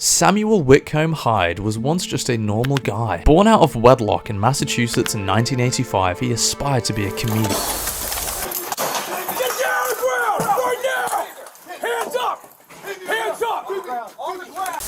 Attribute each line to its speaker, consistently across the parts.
Speaker 1: Samuel Whitcomb Hyde was once just a normal guy. Born out of wedlock in Massachusetts in 1985, he aspired to be a comedian.
Speaker 2: Get down on the ground right now! Hands up! Hands up! On the ground!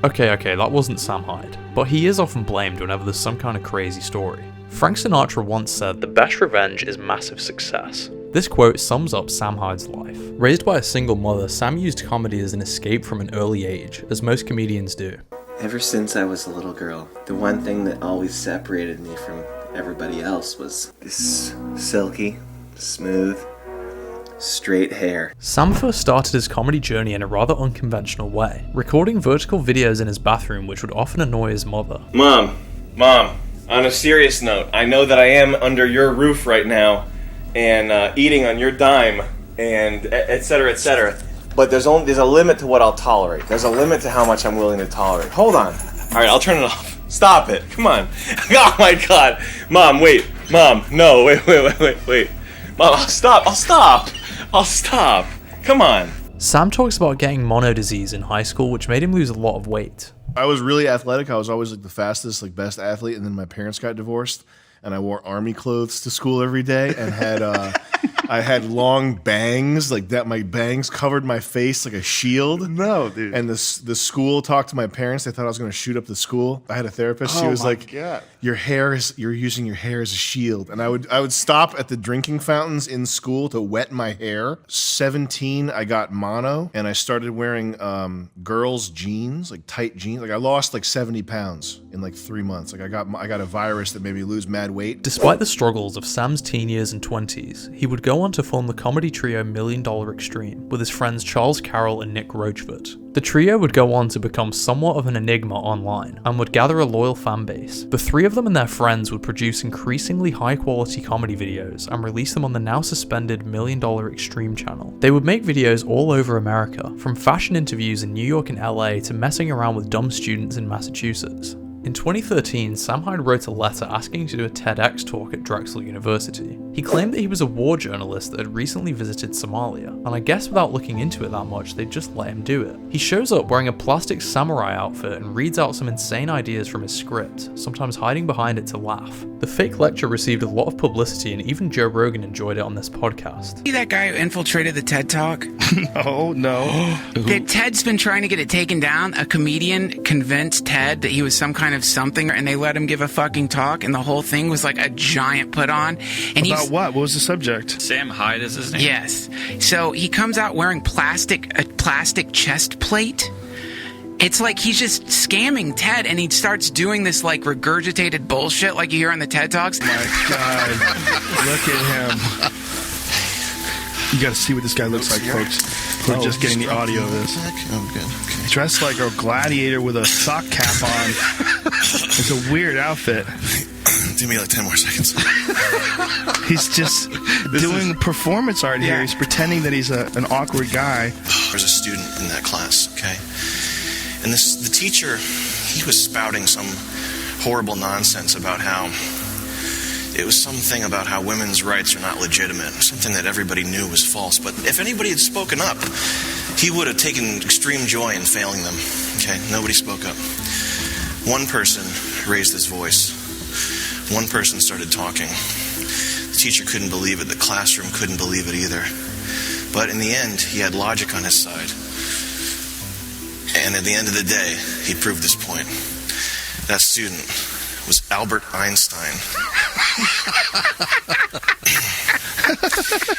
Speaker 1: Okay, that wasn't Sam Hyde, but he is often blamed whenever there's some kind of crazy story. Frank Sinatra once said, "The best revenge is massive success." This quote sums up Sam Hyde's life. Raised by a single mother, Sam used comedy as an escape from an early age, as most comedians do.
Speaker 3: Ever since I was a little girl, the one thing that always separated me from everybody else was this silky, smooth, straight hair.
Speaker 1: Sam first started his comedy journey in a rather unconventional way, recording vertical videos in his bathroom which would often annoy his mother.
Speaker 4: Mom, on a serious note, I know that I am under your roof right now and eating on your dime and etc. But there's a limit to what I'll tolerate. There's a limit to how much I'm willing to tolerate. Hold on. All right, I'll turn it off. Stop it. Come on. Oh my God. Mom, wait. Mom, no. Wait. Mom, I'll stop. Come on.
Speaker 1: Sam talks about getting mono disease in high school, which made him lose a lot of weight.
Speaker 5: I was really athletic. I was always like the fastest, like best athlete. And then my parents got divorced, and I wore army clothes to school every day, and had I had long bangs like that. My bangs covered my face like a shield.
Speaker 6: No, dude.
Speaker 5: And the school talked to my parents. They thought I was going to shoot up the school. I had a therapist. She was like,
Speaker 6: God.
Speaker 5: "You're using your hair as a shield." And I would stop at the drinking fountains in school to wet my hair. 17, I got mono, and I started wearing girls' jeans, like tight jeans. Like I lost like 70 pounds in like 3 months. Like I got a virus that made me lose mad weight.
Speaker 1: Despite the struggles of Sam's teen years and 20s, he would go on to form the comedy trio $1 Million Extreme with his friends Charles Carroll and Nick Rochford. The trio would go on to become somewhat of an enigma online and would gather a loyal fan base. The three of them and their friends would produce increasingly high quality comedy videos and release them on the now suspended $1 Million Extreme channel. They would make videos all over America, from fashion interviews in New York and LA to messing around with dumb students in Massachusetts. In 2013, Sam Hyde wrote a letter asking to do a TEDx talk at Drexel University. He claimed that he was a war journalist that had recently visited Somalia, and I guess without looking into it that much, they just let him do it. He shows up wearing a plastic samurai outfit and reads out some insane ideas from his script, sometimes hiding behind it to laugh. The fake lecture received a lot of publicity, and even Joe Rogan enjoyed it on this podcast.
Speaker 7: See that guy who infiltrated the TED Talk?
Speaker 6: No.
Speaker 7: Ted's been trying to get it taken down. A comedian convinced Ted that he was some kind of something, and they let him give a fucking talk, and the whole thing was like a giant put on. And
Speaker 6: About what? What was the subject?
Speaker 8: Sam Hyde is his name.
Speaker 7: Yes. So he comes out wearing a plastic chest plate. It's like he's just scamming Ted, and he starts doing this like regurgitated bullshit like you hear on the TED Talks.
Speaker 6: My God. Look at him. You gotta see what this guy looks like, folks. We're just getting the audio of this.
Speaker 9: Oh, good. Okay.
Speaker 6: Dressed like a gladiator with a sock cap on. It's a weird outfit.
Speaker 9: Give me like 10 more seconds.
Speaker 6: He's just doing performance art here. He's pretending that he's an awkward guy.
Speaker 9: There's a student in that class, okay? And the teacher, he was spouting some horrible nonsense about how it was something about how women's rights are not legitimate, something that everybody knew was false. But if anybody had spoken up, he would have taken extreme joy in failing them. Okay, nobody spoke up. One person raised his voice. One person started talking. The teacher couldn't believe it. The classroom couldn't believe it either. But in the end, he had logic on his side. And at the end of the day, he proved his point. That student was Albert Einstein.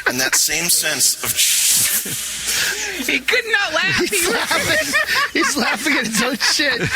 Speaker 9: And that same sense of...
Speaker 7: He could not laugh.
Speaker 6: He's laughing at his own shit.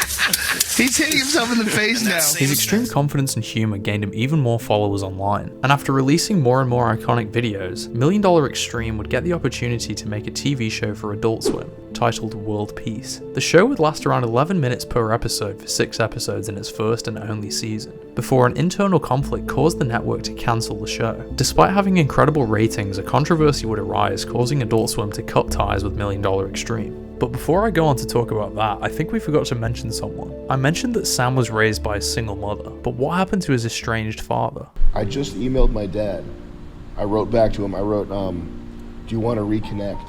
Speaker 6: He's hitting himself in the face now.
Speaker 1: His extreme confidence and humor gained him even more followers online, and after releasing more and more iconic videos, $1 Million Extreme would get the opportunity to make a TV show for Adult Swim, titled World Peace. The show would last around 11 minutes per episode for 6 episodes in its first and only season, before an internal conflict caused the network to cancel the show. Despite having incredible ratings, a controversy would arise, causing Adult Swim to cut ties with $1 Million Extreme. But before I go on to talk about that, I think we forgot to mention someone. I mentioned that Sam was raised by a single mother, but what happened to his estranged father?
Speaker 5: I just emailed my dad. I wrote back to him. I wrote, do you want to reconnect?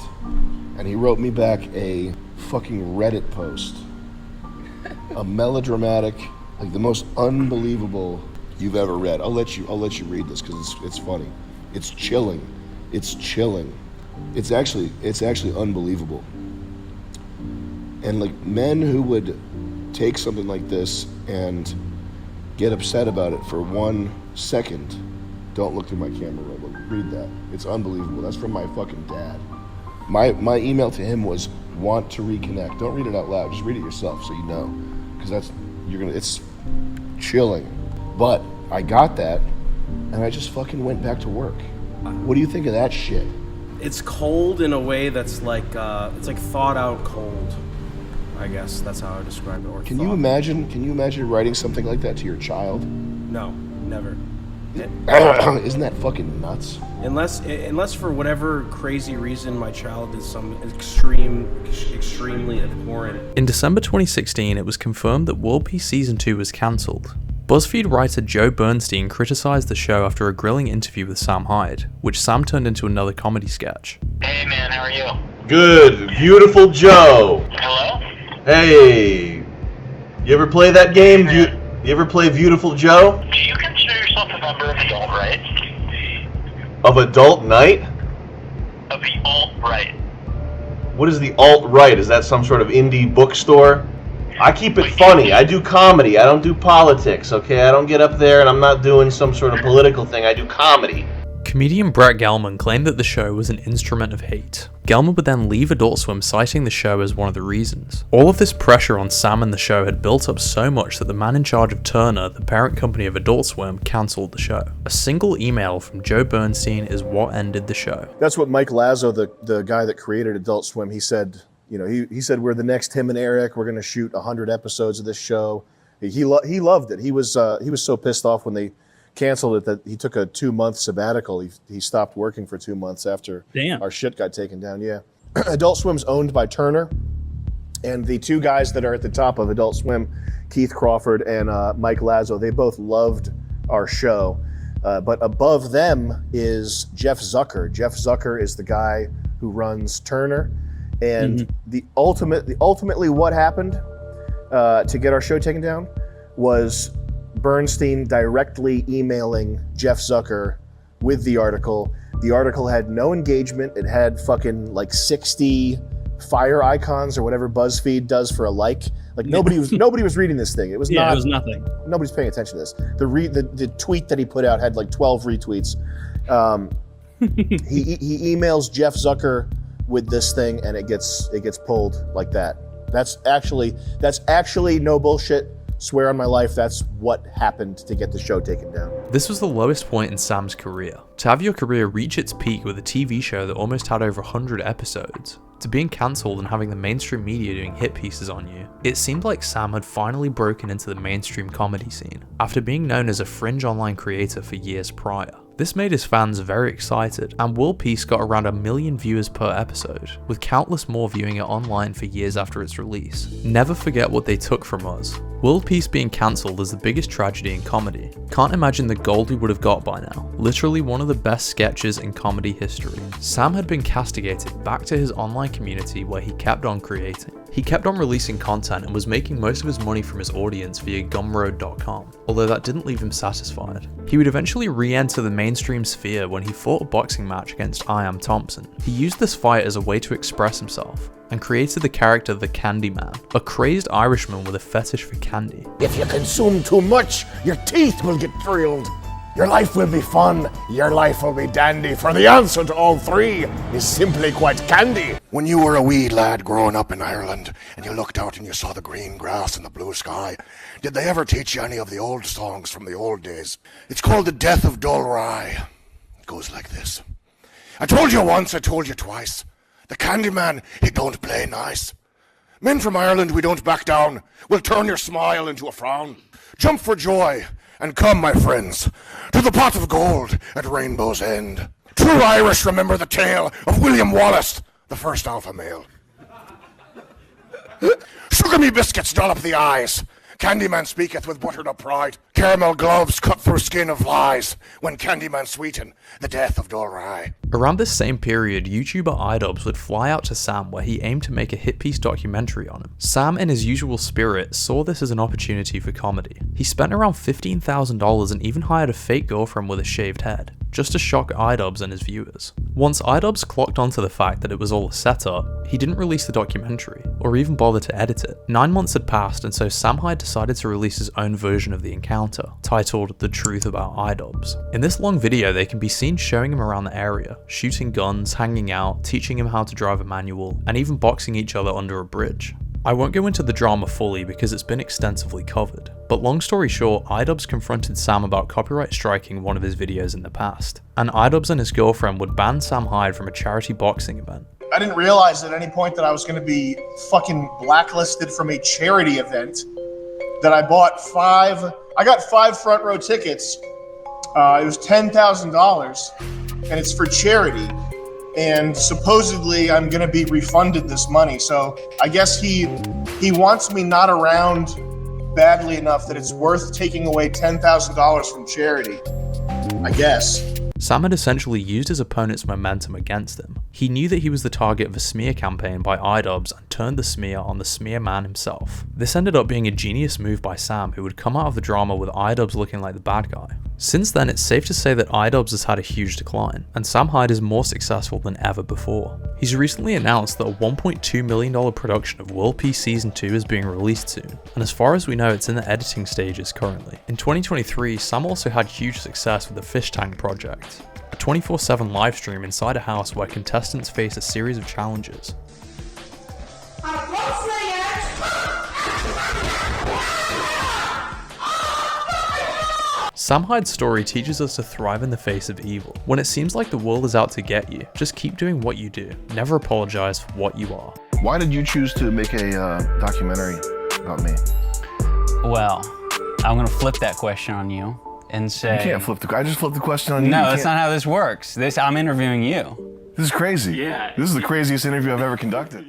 Speaker 5: And he wrote me back a fucking Reddit post a melodramatic, like the most unbelievable you've ever read. I'll let you read this because it's funny. It's chilling. It's chilling. It's actually unbelievable. And like men who would take something like this and get upset about it for 1 second. Don't look through my camera, but read that. It's unbelievable. That's from my fucking dad. My email to him was want to reconnect. Don't read it out loud. Just read it yourself so you know, because it's chilling. But I got that, and I just fucking went back to work. What do you think of that shit?
Speaker 8: It's cold in a way that's like it's like thought out cold. I guess that's how I would describe it. Or
Speaker 5: Can you imagine writing something like that to your child?
Speaker 8: No, never.
Speaker 5: Isn't that fucking nuts?
Speaker 8: Unless for whatever crazy reason my child is some extremely abhorrent.
Speaker 1: In December 2016, it was confirmed that World Peace Season 2 was cancelled. BuzzFeed writer Joe Bernstein criticized the show after a grilling interview with Sam Hyde, which Sam turned into another comedy sketch.
Speaker 10: Hey man, how are you?
Speaker 4: Good. Beautiful Joe.
Speaker 10: Hello?
Speaker 4: Hey. You ever play that game? You ever play Beautiful Joe?
Speaker 10: Do you consider yourself a member of the alt-right?
Speaker 4: Of Adult Night?
Speaker 10: Of the alt-right.
Speaker 4: What is the alt-right? Is that some sort of indie bookstore? I keep it funny. I do comedy. I don't do politics, okay? I don't get up there and I'm not doing some sort of political thing. I do comedy.
Speaker 1: Comedian Brett Gelman claimed that the show was an instrument of hate. Gelman would then leave Adult Swim, citing the show as one of the reasons. All of this pressure on Sam and the show had built up so much that the man in charge of Turner, the parent company of Adult Swim, cancelled the show. A single email from Joe Bernstein is what ended the show.
Speaker 5: That's what Mike Lazo, the guy that created Adult Swim, he said. You know, he said we're the next Tim and Eric. We're going to shoot 100 episodes of this show. He loved it. He was so pissed off when they canceled it that he took a 2-month sabbatical. He stopped working for 2 months after our shit got taken down. Yeah, Adult Swim's owned by Turner, and the two guys that are at the top of Adult Swim, Keith Crawford and Mike Lazo, they both loved our show. But above them is Jeff Zucker. Jeff Zucker is the guy who runs Turner. And ultimately what happened to get our show taken down was Bernstein directly emailing Jeff Zucker with the article. The article had no engagement. It had fucking like 60 fire icons or whatever BuzzFeed does for a like. Like nobody was reading this thing. It was
Speaker 11: it was nothing.
Speaker 5: Nobody's paying attention to this. The tweet that he put out had like 12 retweets. He emails Jeff Zucker with this thing, and it gets pulled like that. That's actually no bullshit. Swear on my life, that's what happened to get the show taken down.
Speaker 1: This was the lowest point in Sam's career. To have your career reach its peak with a TV show that almost had over 100 episodes, to being cancelled and having the mainstream media doing hit pieces on you, it seemed like Sam had finally broken into the mainstream comedy scene, after being known as a fringe online creator for years prior. This made his fans very excited, and World Peace got around 1 million viewers per episode, with countless more viewing it online for years after its release. Never forget what they took from us. World Peace being cancelled is the biggest tragedy in comedy. Can't imagine the gold we would have got by now. Literally one of the best sketches in comedy history. Sam had been castigated back to his online community where he kept on creating. He kept on releasing content and was making most of his money from his audience via Gumroad.com, although that didn't leave him satisfied. He would eventually re-enter the mainstream sphere when he fought a boxing match against I Am Thompson. He used this fight as a way to express himself, and created the character the Candyman, a crazed Irishman with a fetish for candy.
Speaker 12: If you consume too much, your teeth will get drilled. Your life will be fun, your life will be dandy, for the answer to all three is simply quite candy.
Speaker 13: When you were a wee lad growing up in Ireland, and you looked out and you saw the green grass and the blue sky, did they ever teach you any of the old songs from the old days? It's called The Death of Dull Rye. It goes like this. I told you once, I told you twice. The Candyman, he don't play nice. Men from Ireland, we don't back down. We'll turn your smile into a frown. Jump for joy, and come, my friends, to the pot of gold at Rainbow's End. True Irish remember the tale of William Wallace, the first alpha male. Sugar me biscuits doll up the eyes. Candyman speaketh with buttered up pride. Caramel gloves cut through skin of lies. When Candyman sweeten the death of Dolrai.
Speaker 1: Around this same period, YouTuber iDubbbz would fly out to Sam where he aimed to make a hit piece documentary on him. Sam, in his usual spirit, saw this as an opportunity for comedy. He spent around $15,000 and even hired a fake girlfriend with a shaved head, just to shock iDubbbz and his viewers. Once iDubbbz clocked onto the fact that it was all a setup, he didn't release the documentary, or even bother to edit it. 9 months had passed, and so Sam Hyde decided to release his own version of the encounter, titled The Truth About iDubbbz. In this long video, they can be seen showing him around the area, shooting guns, hanging out, teaching him how to drive a manual, and even boxing each other under a bridge. I won't go into the drama fully because it's been extensively covered, but long story short, iDubbbz confronted Sam about copyright striking one of his videos in the past, and iDubbbz and his girlfriend would ban Sam Hyde from a charity boxing event.
Speaker 11: I didn't realize at any point that I was going to be fucking blacklisted from a charity event. That I got 5 front row tickets. It was $10,000, and it's for charity. And supposedly I'm going to be refunded this money. So I guess he wants me not around badly enough that it's worth taking away $10,000 from charity. I guess.
Speaker 1: Sam had essentially used his opponent's momentum against him. He knew that he was the target of a smear campaign by iDubbbz and turned the smear on the smear man himself. This ended up being a genius move by Sam, who would come out of the drama with iDubbbz looking like the bad guy. Since then, it's safe to say that iDubbbz has had a huge decline, and Sam Hyde is more successful than ever before. He's recently announced that a $1.2 million production of World Peace Season 2 is being released soon, and as far as we know, it's in the editing stages currently. In 2023, Sam also had huge success with the Fish Tank project, a 24/7 live stream inside a house where contestants face a series of challenges. Sam Hyde's story teaches us to thrive in the face of evil. When it seems like the world is out to get you, just keep doing what you do. Never apologize for what you are.
Speaker 6: Why did you choose to make a documentary about me?
Speaker 14: Well, I'm gonna flip that question on you and say...
Speaker 6: You can't flip I just flipped the question on you.
Speaker 14: No, that's not how this works. I'm interviewing you.
Speaker 6: This is crazy. Yeah. This is the craziest interview I've ever conducted.